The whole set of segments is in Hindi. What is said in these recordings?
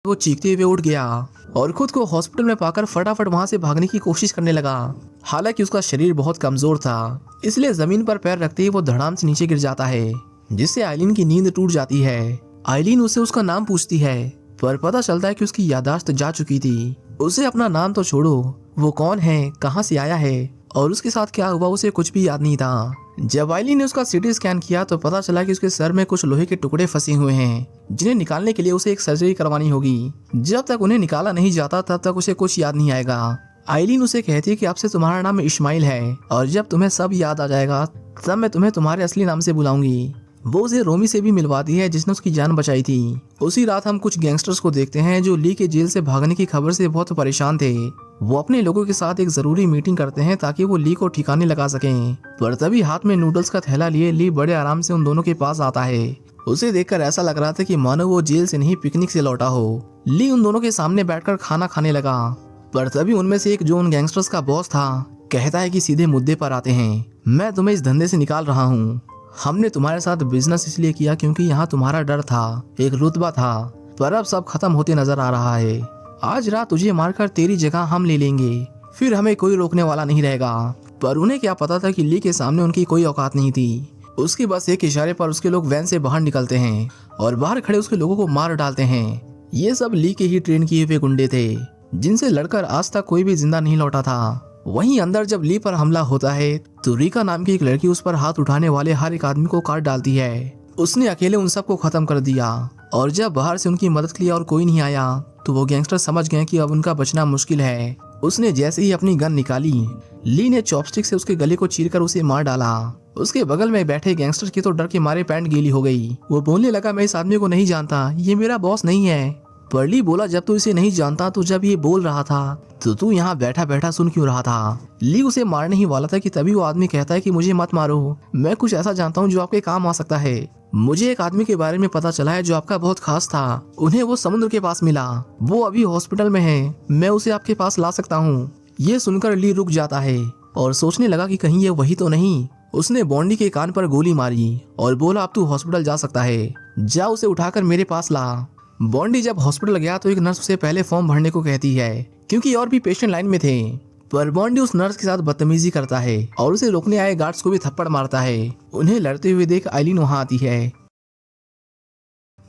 वो चीखते हुए उठ गया और खुद को हॉस्पिटल में पाकर फटाफट वहां से भागने की कोशिश करने लगा। हालांकि उसका शरीर बहुत कमजोर था, इसलिए जमीन पर पैर रखते ही वो धड़ाम से नीचे गिर जाता है, जिससे आइलिन की नींद टूट जाती है। आइलिन उससे उसका नाम पूछती है, पर पता चलता है कि उसकी याददाश्त जा चुकी थी। उसे अपना नाम तो छोड़ो, वो कौन है, कहाँ से आया है और उसके साथ क्या हुआ उसे कुछ भी याद नहीं था। जब आइलिन ने उसका सीटी स्कैन किया तो पता चला कि उसके सर में कुछ लोहे के टुकड़े फंसे हुए हैं, जिन्हें निकालने के लिए उसे एक सर्जरी करवानी होगी। जब तक उन्हें निकाला नहीं जाता तब तक उसे कुछ याद नहीं आएगा। आइलिन उसे कहती है कि अब से तुम्हारा नाम इस्माइल है और जब तुम्हें सब याद आ जाएगा तब मैं तुम्हें तुम्हारे असली नाम से बुलाऊंगी। वो उसे रोमी से भी मिलवाती है जिसने उसकी जान बचाई थी। उसी रात हम कुछ गैंगस्टर्स को देखते हैं जो ली के जेल से भागने की खबर से बहुत परेशान थे। वो अपने लोगों के साथ एक जरूरी मीटिंग करते हैं ताकि वो ली को ठिकाने लगा सकें। पर तभी हाथ में नूडल्स का थैला लिए ली बड़े आराम से उन दोनों के पास आता है। उसे देखकर ऐसा लग रहा था कि मानो वो जेल से नहीं पिकनिक से लौटा हो। ली उन दोनों के सामने बैठकर खाना खाने लगा, पर तभी उनमें से एक जो उन गैंगस्टर्स का बॉस था कहता है कि सीधे मुद्दे पर आते हैं, मैं तुम्हें इस धंधे से निकाल रहा हूँ। हमने तुम्हारे साथ बिजनेस इसलिए किया क्योंकि यहाँ तुम्हारा डर था, एक रुतबा था, पर अब सब खत्म होते नजर आ रहा है। आज रात तुझे मारकर तेरी जगह हम ले लेंगे, फिर हमें कोई रोकने वाला नहीं रहेगा। पर उन्हें क्या पता था कि ली के सामने उनकी कोई औकात नहीं थी। उसकी बस एक इशारे पर उसके लोग वैन से बाहर निकलते हैं और बाहर खड़े उसके लोगों को मार डालते हैं। ये सब ली के ही ट्रेन किए हुए गुंडे थे, जिनसे लड़कर आज तक कोई भी जिंदा नहीं लौटा था। वहीं अंदर जब ली पर हमला होता है तो रीका नाम की एक लड़की उस पर हाथ उठाने वाले हर एक आदमी को काट डालती है। उसने अकेले उन सबको खत्म कर दिया और जब बाहर से उनकी मदद के लिए और कोई नहीं आया तो वो गैंगस्टर समझ गए कि अब उनका बचना मुश्किल है। उसने जैसे ही अपनी गन निकाली, ली ने चॉपस्टिक से उसके गले को चीरकर उसे मार डाला। उसके बगल में बैठे गैंगस्टर की तो डर के मारे पैंट गीली हो गई। वो बोलने लगा, मैं इस आदमी को नहीं जानता, ये मेरा बॉस नहीं है। पर ली बोला, जब तू इसे नहीं जानता तो जब ये बोल रहा था तो तू यहाँ बैठा बैठा सुन क्यों रहा था। ली उसे मारने ही वाला था कि तभी वो आदमी कहता है कि मुझे मत मारो, मैं कुछ ऐसा जानता हूँ जो आपके काम आ सकता है। मुझे एक आदमी के बारे में पता चला है जो आपका बहुत खास था, उन्हें वो समुद्र के पास मिला, वो अभी हॉस्पिटल में है, मैं उसे आपके पास ला सकता हूँ। ये सुनकर ली रुक जाता है और सोचने लगा कि कहीं ये वही तो नहीं। उसने बॉन्डी के कान पर गोली मारी और बोला, अब तू हॉस्पिटल जा सकता है, जा उसे उठाकर मेरे पास ला। बॉन्डी जब हॉस्पिटल गया तो एक नर्स उसे पहले फॉर्म भरने को कहती है क्योंकि और भी पेशेंट लाइन में थे। पर बॉन्डी उस नर्स के साथ बदतमीजी करता है और उसे रोकने आए गार्ड्स को भी थप्पड़ मारता है। उन्हें लड़ते हुए देख आइलिन वहां आती है।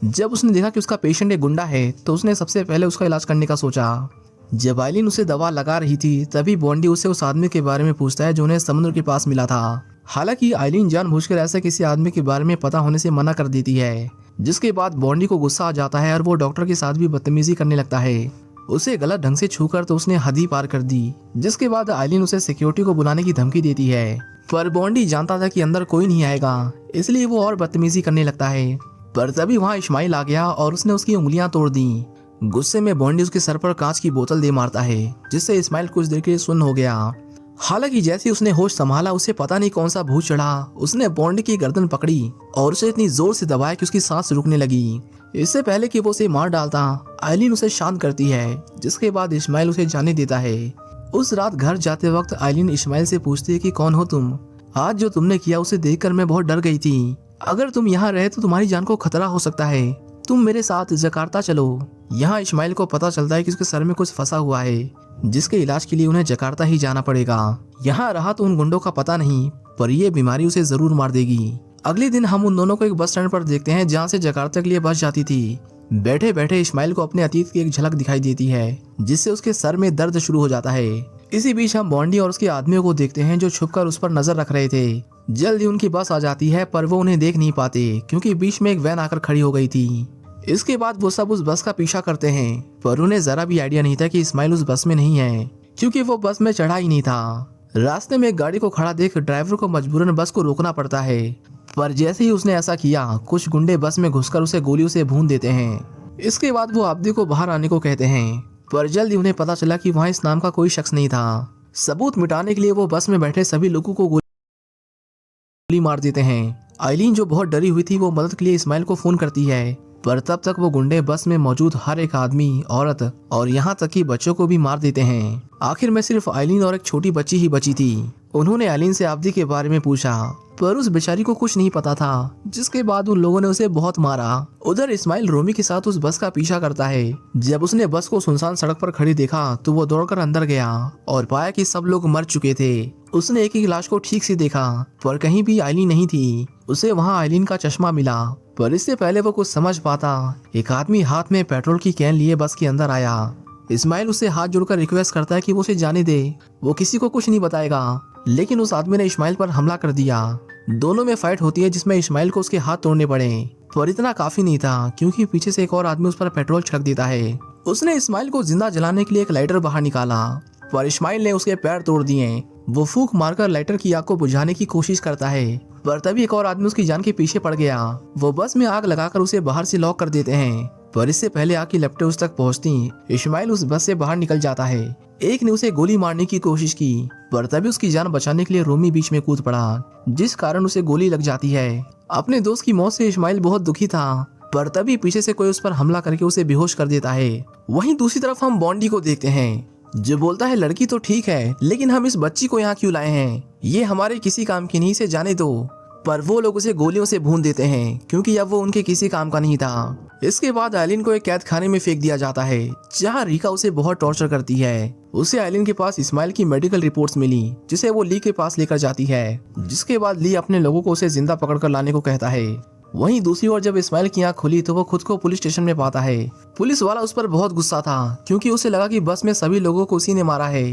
जब उसने देखा कि उसका पेशेंट एक गुंडा है तो उसने सबसे पहले उसका इलाज करने का सोचा। जब आइलिन उसे दवा लगा रही थी तभी बॉन्डी उसे उस आदमी के बारे में पूछता है जो उन्हें समुद्र के पास मिला था। हालांकि आइलिन जानबूझकर ऐसे किसी आदमी के बारे में पता होने से मना कर देती है, जिसके बाद बॉन्डी को गुस्सा आ जाता है और वो डॉक्टर के साथ भी बदतमीजी करने लगता है। उसे गलत ढंग से छूकर तो उसने हद ही पार कर दी, जिसके बाद आइलिन उसे सिक्योरिटी को बुलाने की धमकी देती है। पर बॉन्डी जानता था कि अंदर कोई नहीं आएगा, इसलिए वो और बदतमीजी करने लगता है। पर तभी वहाँ इस्माइल आ गया और उसने उसकी उंगलियां तोड़ दी। गुस्से में बॉन्डी उसके सर पर कांच की बोतल दे मारता है, जिससे इस्माइल कुछ देर के लिए सुन्न हो गया। हालांकि जैसे उसने होश संभाला उसे पता नहीं कौन सा भूत चढ़ा, उसने बॉन्डी की गर्दन पकड़ी और उसे इतनी जोर से दबाया कि उसकी सांस रुकने लगी। इससे पहले कि वो उसे मार डालता, आइलिन उसे शांत करती है, जिसके बाद इस्माइल उसे जाने देता है। उस रात घर जाते वक्त आइलिन इस्माइल से पूछती है कि कौन हो तुम, आज जो तुमने किया उसे देखकर मैं बहुत डर गई थी, अगर तुम यहाँ रहे तो तुम्हारी जान को खतरा हो सकता है, तुम मेरे साथ जकार्ता चलो। यहाँ इस्माइल को पता चलता है कि उसके सर में कुछ फंसा हुआ है, जिसके इलाज के लिए उन्हें जकार्ता ही जाना पड़ेगा। यहाँ रहा तो उन गुंडों का पता नहीं, पर यह बीमारी उसे जरूर मार देगी। अगले दिन हम उन दोनों को एक बस स्टैंड पर देखते हैं जहाँ से जकार्ता के लिए बस जाती थी। बैठे बैठे इस्माइल को अपने अतीत की एक झलक दिखाई देती है, जिससे उसके सर में दर्द शुरू हो जाता है। इसी बीच हम बॉन्डी और उसके आदमियों को देखते हैं जो छुपकर उस पर नजर रख रहे थे। जल्दी उनकी बस आ जाती है पर वो उन्हें देख नहीं पाते क्योंकि बीच में एक वैन आकर खड़ी हो गई थी। इसके बाद वो सब उस बस का पीछा करते हैं, पर उन्हें जरा भी आइडिया नहीं था कि इस्माइल उस बस में नहीं है, क्योंकि वो बस में चढ़ा ही नहीं था। रास्ते में एक गाड़ी को खड़ा देख ड्राइवर को मजबूरन बस को रोकना पड़ता है, पर जैसे ही उसने ऐसा किया कुछ गुंडे बस में घुसकर उसे गोलियों से भून देते हैं। इसके बाद वो अब्दी को बाहर आने को कहते हैं, पर जल्दी उन्हें पता चला कि वहाँ इस नाम का कोई शख्स नहीं था। सबूत मिटाने के लिए वो बस में बैठे सभी लोगों को गोली मार देते हैं। आइलिन जो बहुत डरी हुई थी वो मदद के लिए इस्माइल को फोन करती है, पर तब तक वो गुंडे बस में मौजूद हर एक आदमी, औरत और यहाँ तक कि बच्चों को भी मार देते हैं। आखिर में सिर्फ आइलिन और एक छोटी बच्ची ही बची थी। उन्होंने आइलिन से अब्दी के बारे में पूछा, पर उस बेचारी को कुछ नहीं पता था, जिसके बाद उन लोगों ने उसे बहुत मारा। उधर इस्माइल रोमी के साथ उस बस का पीछा करता है। जब उसने बस को सुनसान सड़क पर खड़ी देखा तो वो दौड़कर अंदर गया और पाया कि सब लोग मर चुके थे। उसने एक लाश को ठीक से देखा पर कहीं भी आइलीन नहीं थी। उसे वहाँ आइलीन का चश्मा मिला, पर इससे पहले वो कुछ समझ पाता एक आदमी हाथ में पेट्रोल की कैन लिए बस के अंदर आया। इस्माइल उसे हाथ जोड़कर रिक्वेस्ट करता है कि वो उसे जाने दे, वो किसी को कुछ नहीं बताएगा। लेकिन उस आदमी ने इस्माइल पर हमला कर दिया। दोनों में फाइट होती है जिसमें इस्माइल को उसके हाथ तोड़ने पड़े, पर इतना काफी नहीं था क्योंकि पीछे से एक और आदमी उस पर पेट्रोल छिड़क देता है। उसने इस्माइल को जिंदा जलाने के लिए एक लाइटर बाहर निकाला, पर इस्माइल ने उसके पैर तोड़ दिए। वो फूंक मारकर लाइटर की आग को बुझाने की कोशिश करता है, पर तभी एक और आदमी उसकी जान के पीछे पड़ गया। वो बस में आग लगाकर उसे बाहर से लॉक कर देते हैं, पर इससे पहले आग की लपटें उस तक पहुंचती इस्माइल उस बस से बाहर निकल जाता है। एक ने उसे गोली मारने की कोशिश की, पर तभी उसकी जान बचाने के लिए रोमी बीच में कूद पड़ा, जिस कारण उसे गोली लग जाती है। अपने दोस्त की मौत से इस्माइल बहुत दुखी था, पर तभी पीछे से कोई उस पर हमला करके उसे बेहोश कर देता है। वहीं दूसरी तरफ हम बॉन्डी को देखते हैं, जो बोलता है लड़की तो ठीक है, लेकिन हम इस बच्ची को यहाँ क्यों लाए हैं, ये हमारे किसी काम की नहीं, इसे जाने दो। पर वो लोग उसे गोलियों से भून देते हैं क्योंकि अब वो उनके किसी काम का नहीं था। इसके बाद आइलीन को एक कैद खाने में फेंक दिया जाता है, जहाँ रीका उसे बहुत टॉर्चर करती है। उसे आइलीन के पास इस्माइल की मेडिकल रिपोर्ट्स मिली, जिसे वो ली के पास लेकर जाती है, जिसके बाद ली अपने लोगों को उसे जिंदा पकड़कर लाने को कहता है। वहीं दूसरी ओर जब इस्माइल की आंख खुली तो वो खुद को पुलिस स्टेशन में पाता है। पुलिस वाला उस पर बहुत गुस्सा था क्योंकि उसे लगा कि बस में सभी लोगों को उसी ने मारा है।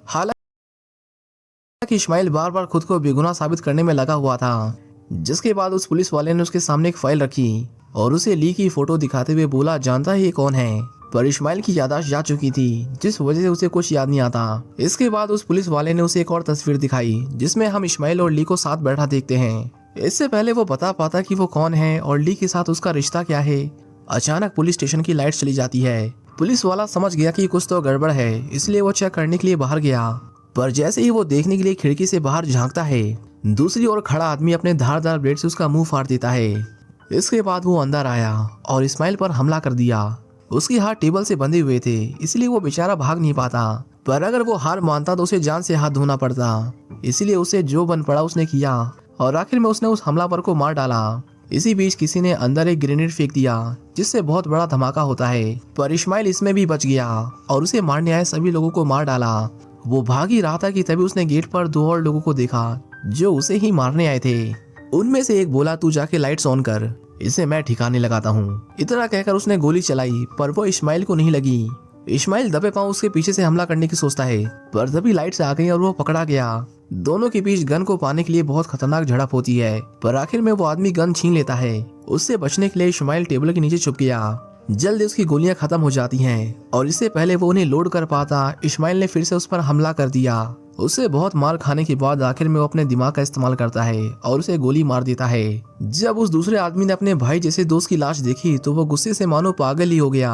हालांकि इस्माइल बार बार खुद को बेगुनाह साबित करने में लगा हुआ था। जिसके बाद उस पुलिस वाले ने उसके सामने एक फाइल रखी और उसे ली की फोटो दिखाते हुए बोला, जानता है ये कौन है? पर इस्माइल की याददाश्त जा चुकी थी, जिस वजह से उसे कुछ याद नहीं आता। इसके बाद उस पुलिस वाले ने उसे एक और तस्वीर दिखाई, जिसमें हम इस्माइल और ली को साथ बैठा देखते हैं। इससे पहले वो बता पाता कि वो कौन है और ली के साथ उसका रिश्ता क्या है, अचानक पुलिस स्टेशन की लाइट चली जाती है। पुलिस वाला समझ गया कि कुछ तो गड़बड़ है, इसलिए वो चेक करने के लिए बाहर गया। पर जैसे ही वो देखने के लिए खिड़की से बाहर झांकता है, दूसरी ओर खड़ा आदमी अपने धारदार ब्लेड से उसका मुंह फाड़ देता है। इसके बाद वो अंदर आया और इस्माइल पर हमला कर दिया। उसके हाथ टेबल से बंधे हुए थे, इसलिए वो बेचारा भाग नहीं पाता। पर अगर वो हार मानता तो उसे जान से हाथ धोना पड़ता, इसलिए उसे जो बन पड़ा उसने किया और आखिर में उसने उस हमलावर को मार डाला। इसी बीच किसी ने अंदर एक ग्रेनेड फेंक दिया, जिससे बहुत बड़ा धमाका होता है, पर इस्माइल इसमें भी बच गया और उसे मारने आए सभी लोगों को मार डाला। वो भाग ही रहा था कि तभी उसने गेट पर दो और लोगों को देखा जो उसे ही मारने आए थे। उनमें से एक बोला, तू जाके लाइट्स ऑन कर, इसे मैं ठिकाने लगाता हूँ। इतना कहकर उसने गोली चलाई, पर वो इस्माइल को नहीं लगी। इस्माइल दबे पांव उसके पीछे से हमला करने की सोचता है, पर तभी लाइट्स आ गई और वो पकड़ा गया। दोनों के बीच गन को पाने के लिए बहुत खतरनाक झड़प होती है, पर आखिर में वो आदमी गन छीन लेता है। उससे बचने के लिए इस्माइल टेबल के नीचे छुप गया। जल्द उसकी गोलियां खत्म हो जाती हैं और इससे पहले वो उन्हें लोड कर पाता, इस्माइल ने फिर से उस पर हमला कर दिया। उससे बहुत मार खाने के बाद आखिर में वो अपने दिमाग का इस्तेमाल करता है और उसे गोली मार देता है। जब उस दूसरे आदमी ने अपने भाई जैसे दोस्त की लाश देखी तो वो गुस्से से मानो पागल ही हो गया।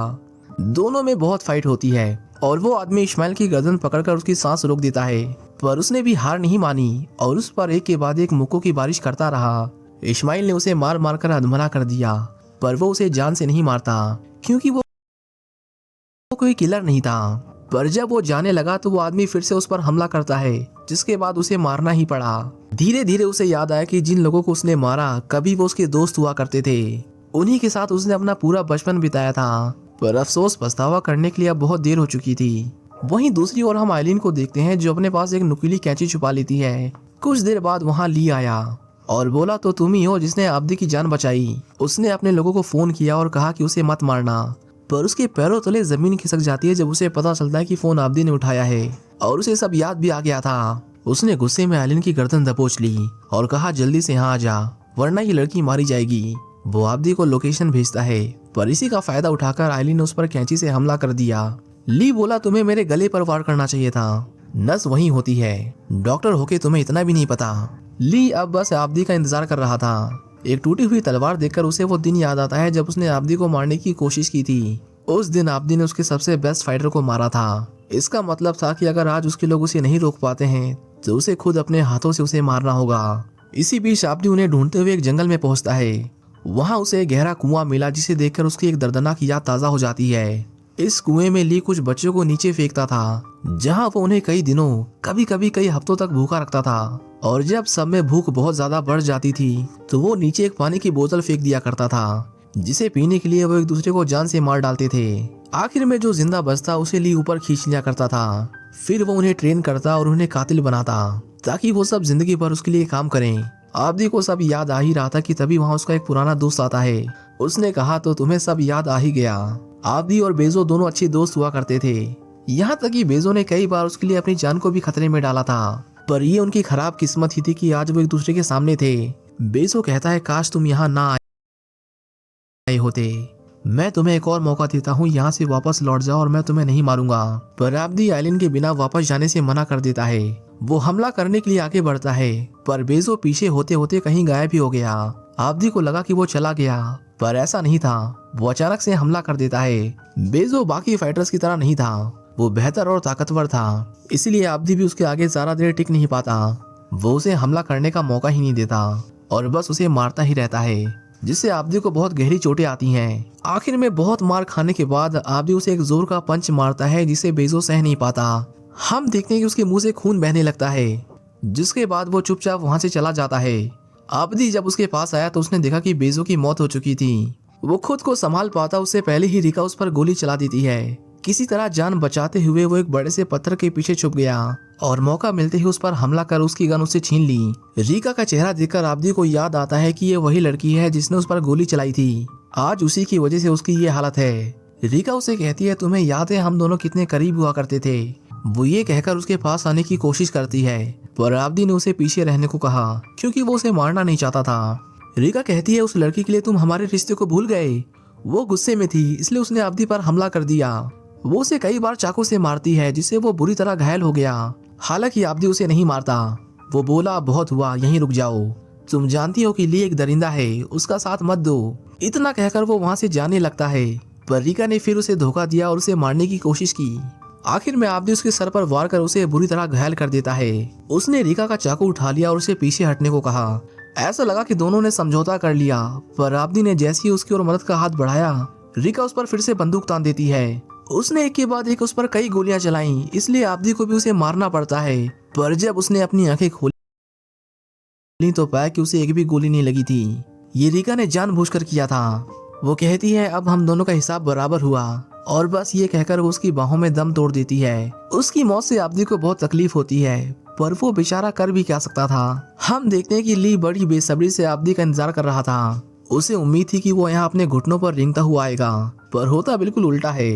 दोनों में बहुत फाइट होती है और वो आदमी इस्माइल की गर्दन पकड़कर उसकी सांस रोक देता है, पर उसने भी हार नहीं मानी और उस पर एक के बाद एक मुक्कों की बारिश करता रहा। इस्माइल ने उसे मार मार कर अधमरा कर दिया, पर वो उसे जान से नहीं मारता क्योंकि वो कोई किलर नहीं था। पर जब वो जाने लगा तो वो आदमी फिर से उस पर हमला करता है, जिसके बाद उसे मारना ही पड़ा। धीरे धीरे उसे याद आया कि जिन लोगों को उसने मारा कभी वो उसके दोस्त हुआ करते थे, उन्हीं के साथ उसने अपना पूरा बचपन बिताया था। पर अफसोस पछतावा करने के लिए अब बहुत देर हो चुकी थी। वहीं दूसरी ओर हम आइलीन को देखते हैं, जो अपने पास एक नुकीली कैंची छुपा लेती है। कुछ देर बाद वहाँ ली आया और बोला, तो तुम ही हो जिसने आब्दी की जान बचाई। उसने अपने लोगों को फोन किया और कहा कि उसे मत मारना, पर उसके पैरों तले जमीन खिसक जाती है जब उसे पता चलता है कि फोन आब्दी ने उठाया है और उसे सब याद भी आ गया था। उसने गुस्से में आइलीन की गर्दन दबोच ली और कहा, जल्दी से यहाँ आ जा वरना ये लड़की मारी जाएगी। वो आब्दी को लोकेशन भेजता है, पर इसी का फायदा उठाकर आइलीन ने उस पर कैंची से हमला कर दिया। ली बोला, तुम्हें मेरे गले पर वार करना चाहिए था, नस वहीं होती है, डॉक्टर होके तुम्हें इतना भी नहीं पता। ली अब बस आब्दी का इंतजार कर रहा था। एक टूटी हुई तलवार देखकर उसे वो दिन याद आता है जब उसने आब्दी को मारने की कोशिश की थी। उस दिन आब्दी ने उसके सबसे बेस्ट फाइटर को मारा था। इसका मतलब था कि अगर आज उसके लोग उसे नहीं रोक पाते हैं तो उसे खुद अपने हाथों से उसे मारना होगा। इसी बीच आब्दी उन्हें ढूंढते हुए एक जंगल में पहुंचता है। वहाँ उसे एक गहरा कुआं मिला, जिसे देखकर उसकी एक दर्दनाक याद ताजा हो जाती है। इस कुएं में ली कुछ बच्चों को नीचे फेंकता था, जहाँ वो उन्हें कई दिनों, कभी कभी कई हफ्तों तक भूखा रखता था। और जब सब में भूख बहुत ज्यादा बढ़ जाती थी तो वो नीचे एक पानी की बोतल फेंक दिया करता था, जिसे पीने के लिए वो एक दूसरे को जान से मार डालते थे। आखिर में जो जिंदा बचता उसे ली ऊपर खींच लिया करता था। फिर वो उन्हें ट्रेन करता और उन्हें कातिल बनाता ताकि वो सब जिंदगी भर उसके लिए काम करें। आब्दी को सब याद आ ही रहा था कि तभी वहाँ उसका एक पुराना दोस्त आता है। उसने कहा तो तुम्हें सब याद आ ही गया। आब्दी और बेजो दोनों अच्छे दोस्त हुआ करते थे, यहाँ तक कि बेजो ने कई बार उसके लिए अपनी जान को भी खतरे में डाला था। पर ये उनकी खराब किस्मत ही थी कि आज वो एक दूसरे के सामने थे। बेजो कहता है काश तुम यहाँ ना आए होते, मैं तुम्हें एक और मौका देता हूँ, यहाँ से वापस लौट जाओ और मैं तुम्हें नहीं मारूंगा। पर आब्दी आइलिन के बिना वापस जाने से मना कर देता है। वो हमला करने के लिए आगे बढ़ता है पर बेजो पीछे होते होते कहीं गायब ही हो गया। आब्दी को लगा कि वो चला गया पर ऐसा नहीं था। वो अचानक से हमला कर देता है। बेजो बाकी फाइटर्स की तरह नहीं था, वो बेहतर और ताकतवर था, इसलिए आब्दी भी उसके आगे ज्यादा देर टिक नहीं पाता। वो उसे हमला करने का मौका ही नहीं देता और बस उसे मारता ही रहता है, जिससे आब्दी को बहुत गहरी चोटें आती हैं। आखिर में बहुत मार खाने के बाद आब्दी उसे एक जोर का पंच मारता है जिसे बेजो सह नहीं पाता। हम देखते हैं कि उसके मुंह से खून बहने लगता है, जिसके बाद वो चुपचाप वहां से चला जाता है। आब्दी जब उसके पास आया तो उसने देखा कि बेजो की मौत हो चुकी थी। वो खुद को संभाल पाता उससे पहले ही रिका उस पर गोली चला देती है। किसी तरह जान बचाते हुए वो एक बड़े से पत्थर के पीछे छुप गया और मौका मिलते ही उस पर हमला कर उसकी गन उससे छीन ली। रिका का चेहरा देखकर आब्दी को याद आता है कि ये वही लड़की है जिसने उस पर गोली चलाई थी। आज उसी की वजह से उसकी ये हालत है। रिका उसे कहती है तुम्हें याद है हम दोनों कितने करीब हुआ करते थे। वो ये कहकर उसके पास आने की कोशिश करती है पर आब्दी ने उसे पीछे रहने को कहा क्योंकि वो उसे मारना नहीं चाहता था। रिका कहती है उस लड़की के लिए तुम हमारे रिश्ते को भूल गए। वो गुस्से में थी इसलिए उसने आब्दी पर हमला कर दिया। वो उसे कई बार चाकू से मारती है जिससे वो बुरी तरह घायल हो गया। हालांकि आब्दी उसे नहीं मारता। वो बोला बहुत हुआ, यहीं रुक जाओ, तुम जानती हो कि ली एक दरिंदा है, उसका साथ मत दो। इतना कहकर वो वहाँ से जाने लगता है पर रिका ने फिर उसे धोखा दिया और उसे मारने की कोशिश की। आखिर में आब्दी उसके सर पर वार कर उसे बुरी तरह घायल कर देता है। उसने रिका का चाकू उठा लिया और उसे पीछे हटने को कहा। ऐसा लगा कि दोनों ने समझौता कर लिया पर आब्दी ने जैसे ही उसकी ओर मदद का हाथ बढ़ाया रिका उस पर फिर से बंदूक तान देती है। उसने एक के बाद एक उस पर कई गोलियां चलाईं, इसलिए आब्दी को भी उसे मारना पड़ता है। पर जब उसने अपनी आंखें खोली तो पाया कि उसे एक भी गोली नहीं लगी थी। ये रिका ने जानबूझकर किया था। वो कहती है अब हम दोनों का हिसाब बराबर हुआ और बस ये कहकर वो उसकी बाहों में दम तोड़ देती है। उसकी मौत से आब्दी को बहुत तकलीफ होती है पर वो बेचारा कर भी क्या सकता था। हम देखते हैं कि ली बड़ी बेसब्री से आब्दी का इंतजार कर रहा था। उसे उम्मीद थी कि वो यहाँ अपने घुटनों पर रेंगता हुआ आएगा पर होता बिल्कुल उल्टा है।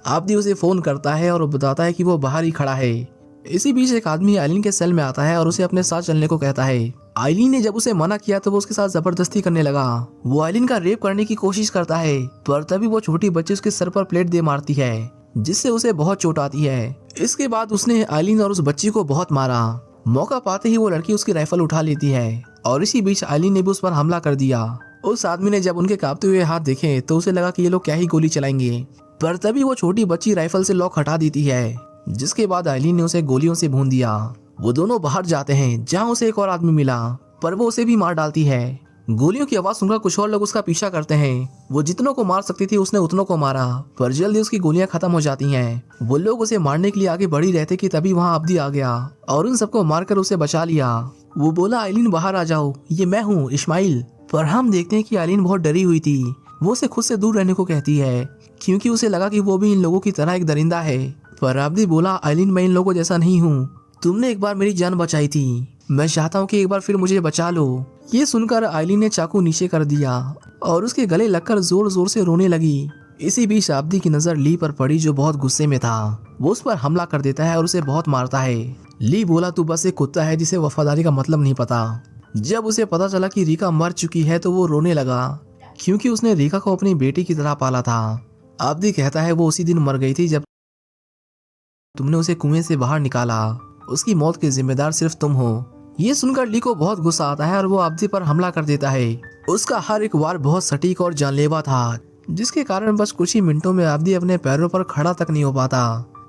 आब्दी उसे फोन करता है और बताता है कि वो बाहर ही खड़ा है। इसी बीच एक आदमी आइलिन के सेल में आता है और उसे अपने साथ चलने को कहता है। आइलिन ने जब उसे मना किया तो वो उसके साथ जबरदस्ती करने लगा। वो आइलिन का रेप करने की कोशिश करता है पर तभी वो छोटी बच्ची उसके सर पर प्लेट दे मारती है जिससे उसे बहुत चोट आती है। इसके बाद उसने आइलिन और उस बच्ची को बहुत मारा। मौका पाते ही वो लड़की उसकी राइफल उठा लेती है और इसी बीच आइलिन ने भी उस पर हमला कर दिया। उस आदमी ने जब उनके कांपते हुए हाथ देखे तो उसे लगा कि ये लोग क्या ही गोली चलाएंगे पर तभी वो छोटी बच्ची राइफल से लॉक हटा देती है, जिसके बाद आइलिन ने उसे गोलियों से भून दिया। वो दोनों बाहर जाते हैं जहाँ उसे एक और आदमी मिला पर वो उसे भी मार डालती है। गोलियों की आवाज सुनकर कुछ और लोग उसका पीछा करते हैं। वो जितनों को मार सकती थी उसने उतनों को मारा पर जल्दी उसकी गोलियां खत्म हो जाती हैं। वो लोग उसे मारने के लिए आगे बढ़ ही रहते कि तभी वहाँ आब्दी आ गया और उन सबको मारकर उसे बचा लिया। वो बोला आइलिन बाहर आ जाओ, ये मैं हूँ इस्माइल। पर हम देखते हैं कि आइलिन बहुत डरी हुई थी। वो उसे खुद से दूर रहने को कहती है क्योंकि उसे लगा कि वो भी इन लोगों की तरह एक दरिंदा है। पर आब्दी बोला आइलिन मैं इन लोगों जैसा नहीं हूँ, तुमने एक बार मेरी जान बचाई थी, मैं चाहता हूँ कि एक बार फिर मुझे बचा लो। ये सुनकर आइलिन ने चाकू नीचे कर दिया और उसके गले लगकर जोर जोर से रोने लगी। इसी बीच आब्दी की नजर ली पर पड़ी जो बहुत गुस्से में था। वो उस पर हमला कर देता है और उसे बहुत मारता है। ली बोला तू बस एक कुत्ता है जिसे वफादारी का मतलब नहीं पता। जब उसे पता चला कि रिका मर चुकी है तो वो रोने लगा क्योंकि उसने रिका को अपनी बेटी की तरह पाला था। आब्दी कहता है वो उसी दिन मर गई थी जब तुमने उसे कुएं से बाहर निकाला, उसकी मौत के जिम्मेदार सिर्फ तुम हो। ये सुनकर ली को बहुत गुस्सा आता है और वो आब्दी पर हमला कर देता है। उसका हर एक वार बहुत सटीक और जानलेवा था जिसके कारण बस कुछ ही मिनटों में आब्दी अपने पैरों पर खड़ा तक नहीं हो पाता।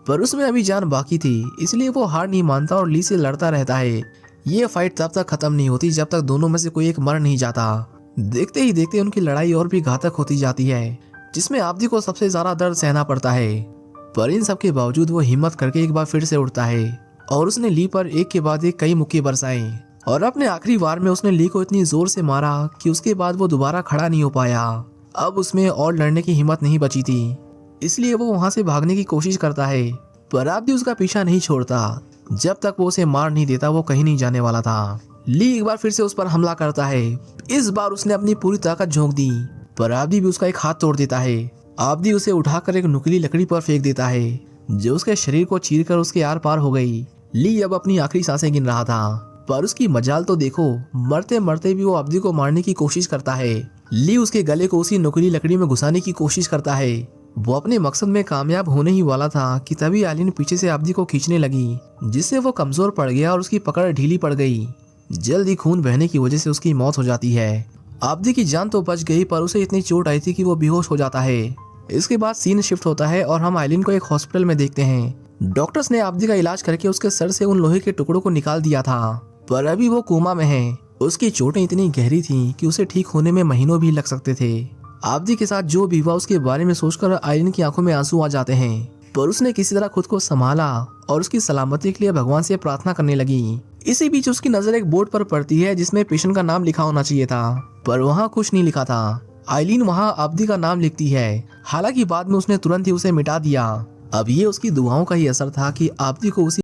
पर उसमें अभी जान बाकी थी इसलिए वो हार नहीं मानता और ली से लड़ता रहता है। ये फाइट तब तक खत्म नहीं होती जब तक दोनों में से कोई एक मर नहीं जाता। देखते ही देखते उनकी लड़ाई और भी घातक होती जाती है जिसमें आब्दी को सबसे ज्यादा दर्द सहना पड़ता है। पर इन सब के बावजूद वो हिम्मत करके एक बार फिर से उठता है और उसने ली पर एक के बाद एक कई मुक्के बरसाए और अपने आखिरी वार में उसने ली को इतनी जोर से मारा कि उसके बाद वो दोबारा खड़ा नहीं हो पाया। अब उसमें और लड़ने की हिम्मत नहीं बची थी, इसलिए वो वहां से भागने की कोशिश करता है, पर अब्दी उसका पीछा नहीं छोड़ता। जब तक वो उसे मार नहीं देता वो कहीं नहीं जाने वाला था। ली एक बार फिर से उस पर हमला करता है। इस बार उसने अपनी पूरी ताकत झोंक दी, पर अब्दी भी उसका एक हाथ तोड़ देता है। अब्दी उसे उठाकर एक नुकीली लकड़ी पर फेंक देता है, जो उसके शरीर को चीरकर उसके आर पार हो गई। ली अब अपनी आखिरी सांसें गिन रहा था, पर उसकी मजाल तो देखो, मरते मरते भी वो अब्दी को मारने की कोशिश करता है। ली उसके गले को उसी नुकीली लकड़ी में घुसाने की कोशिश करता है। वो अपने मकसद में कामयाब होने ही वाला था कि तभी आलिन पीछे से अब्दी को खींचने लगी, जिससे वो कमजोर पड़ गया और उसकी पकड़ ढीली पड़ गई। जल्द ही खून बहने की वजह से उसकी मौत हो जाती है। अब्दी की जान तो बच गई, पर उसे इतनी चोट आई थी कि वो बेहोश हो जाता है। इसके बाद सीन शिफ्ट होता है और हम आइलिन को एक हॉस्पिटल में देखते हैं। डॉक्टर्स ने अब्दी का इलाज करके उसके सर से उन लोहे के टुकड़ों को निकाल दिया था, पर अभी वो कोमा में है। उसकी चोटें इतनी गहरी थीं कि उसे ठीक होने में महीनों भी लग सकते थे। अब्दी के साथ जो भी हुआ उसके बारे में सोचकर आइलिन की आंखों में आंसू आ जाते हैं, पर उसने किसी तरह खुद को संभाला और उसकी सलामती के लिए भगवान से प्रार्थना करने लगी। इसी बीच उसकी नजर एक बोर्ड पर पड़ती है जिसमें पेशेंट का नाम लिखा होना चाहिए था, पर वहाँ कुछ नहीं लिखा था। आइलिन वहाँ अब्दी का नाम लिखती है, हालांकि बाद में उसने तुरंत ही उसे मिटा दिया। अब ये उसकी दुआओं का ही असर था कि अब्दी को उसी